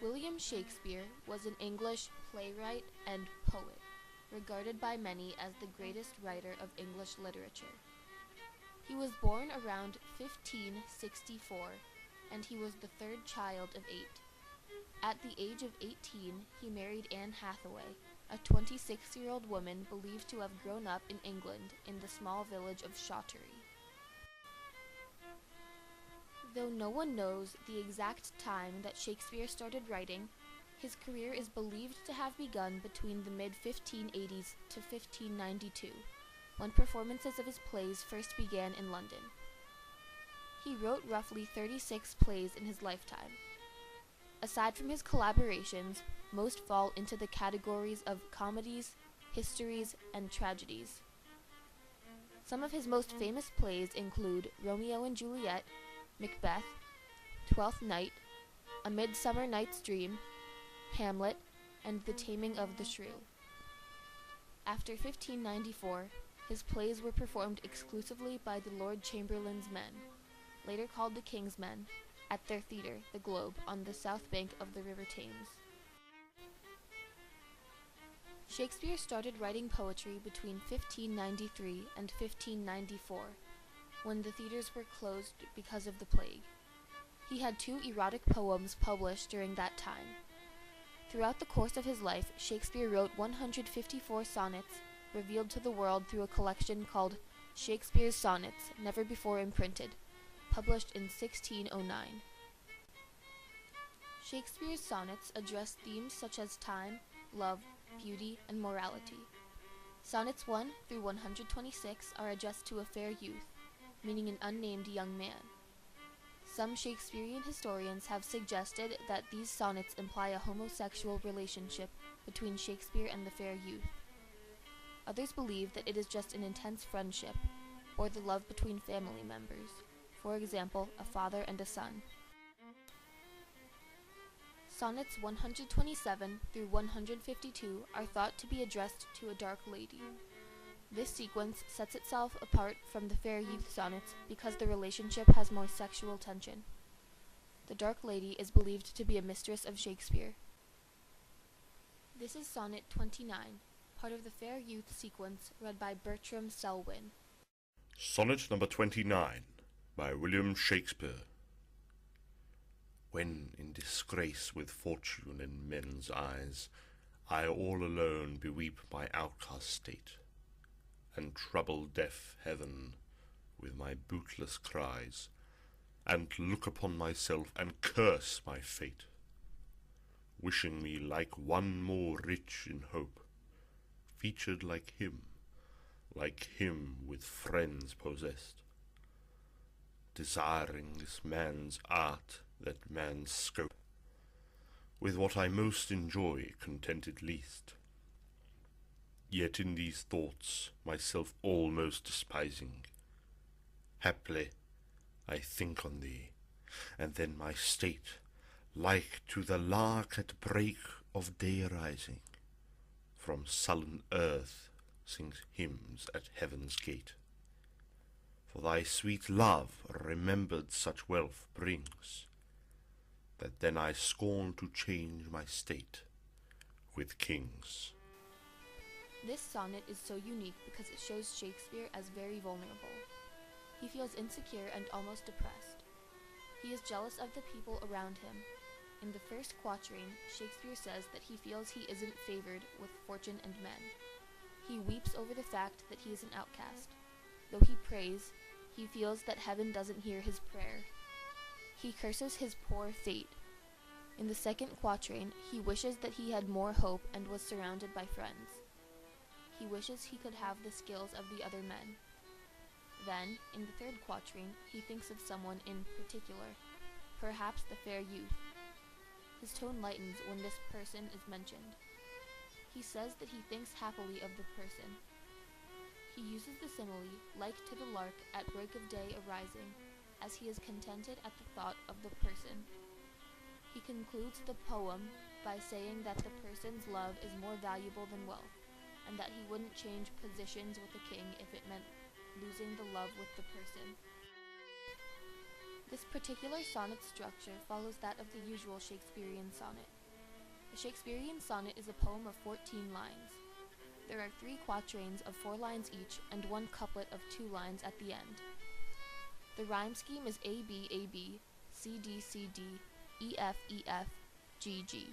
William Shakespeare was an English playwright and poet, regarded by many as the greatest writer of English literature. He was born around 1564, and he was the third child of 8. At the age of 18, he married Anne Hathaway, a 26-year-old woman believed to have grown up in England in the small village of Shottery. Though no one knows the exact time that Shakespeare started writing, his career is believed to have begun between the mid-1580s to 1592, when performances of his plays first began in London. He wrote roughly 36 plays in his lifetime. Aside from his collaborations, most fall into the categories of comedies, histories, and tragedies. Some of his most famous plays include Romeo and Juliet, Macbeth, Twelfth Night, A Midsummer Night's Dream, Hamlet, and The Taming of the Shrew. After 1594, his plays were performed exclusively by the Lord Chamberlain's men, later called the King's Men, at their theatre, the Globe, on the south bank of the River Thames. Shakespeare started writing poetry between 1593 and 1594, when the theatres were closed because of the plague. He had 2 erotic poems published during that time. Throughout the course of his life, Shakespeare wrote 154 sonnets, revealed to the world through a collection called Shakespeare's Sonnets, never before imprinted, published in 1609. Shakespeare's sonnets address themes such as time, love, beauty, and morality. Sonnets 1 through 126 are addressed to a fair youth, meaning an unnamed young man. Some Shakespearean historians have suggested that these sonnets imply a homosexual relationship between Shakespeare and the fair youth. Others believe that it is just an intense friendship, or the love between family members, for example, a father and a son. Sonnets 127 through 152 are thought to be addressed to a dark lady. This sequence sets itself apart from the fair youth sonnets because the relationship has more sexual tension. The dark lady is believed to be a mistress of Shakespeare. This is Sonnet 29, part of the fair youth sequence read by Bertram Selwyn. Sonnet number 29 by William Shakespeare. When in disgrace with fortune in men's eyes, I all alone beweep my outcast state, and trouble deaf heaven with my bootless cries, and look upon myself and curse my fate, wishing me like one more rich in hope, featured like him with friends possessed, desiring this man's art, that man's scope, with what I most enjoy contented least. Yet in these thoughts myself almost despising, haply I think on thee, and then my state, like to the lark at break of day arising, from sullen earth sings hymns at heaven's gate. For thy sweet love remembered such wealth brings, that then I scorn to change my state with kings. This sonnet is so unique because it shows Shakespeare as very vulnerable. He feels insecure and almost depressed. He is jealous of the people around him. In the first quatrain, Shakespeare says that he feels he isn't favored with fortune and men. He weeps over the fact that he is an outcast. Though he prays, he feels that heaven doesn't hear his prayer. He curses his poor fate. In the second quatrain, he wishes that he had more hope and was surrounded by friends. He wishes he could have the skills of the other men. Then, in the third quatrain, he thinks of someone in particular, perhaps the fair youth. His tone lightens when this person is mentioned. He says that he thinks happily of the person. He uses the simile, like to the lark at break of day arising, as he is contented at the thought of the person. He concludes the poem by saying that the person's love is more valuable than wealth, and that he wouldn't change positions with the king if it meant losing the love with the person. This particular sonnet structure follows that of the usual Shakespearean sonnet. A Shakespearean sonnet is a poem of 14 lines. There are 3 quatrains of 4 lines each and 1 couplet of 2 lines at the end. The rhyme scheme is AB, AB, CD, CD, EF, EF, GG.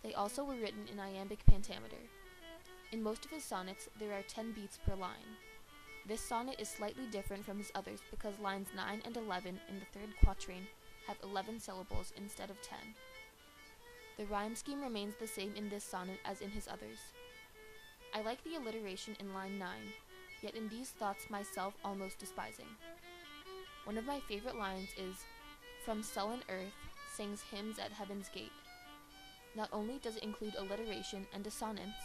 They also were written in iambic pentameter. In most of his sonnets, there are 10 beats per line. This sonnet is slightly different from his others because lines 9 and 11 in the 3rd quatrain have 11 syllables instead of 10. The rhyme scheme remains the same in this sonnet as in his others. I like the alliteration in line 9, yet in these thoughts myself almost despising. One of my favorite lines is, "From sullen earth sings hymns at heaven's gate." Not only does it include alliteration and dissonance,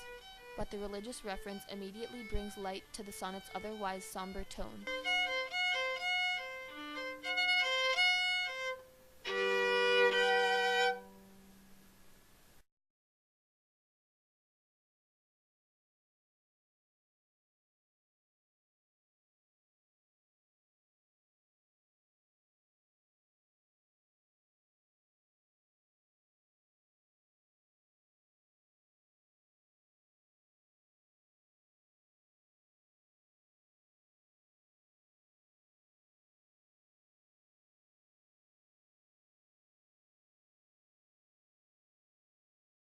but the religious reference immediately brings light to the sonnet's otherwise somber tone.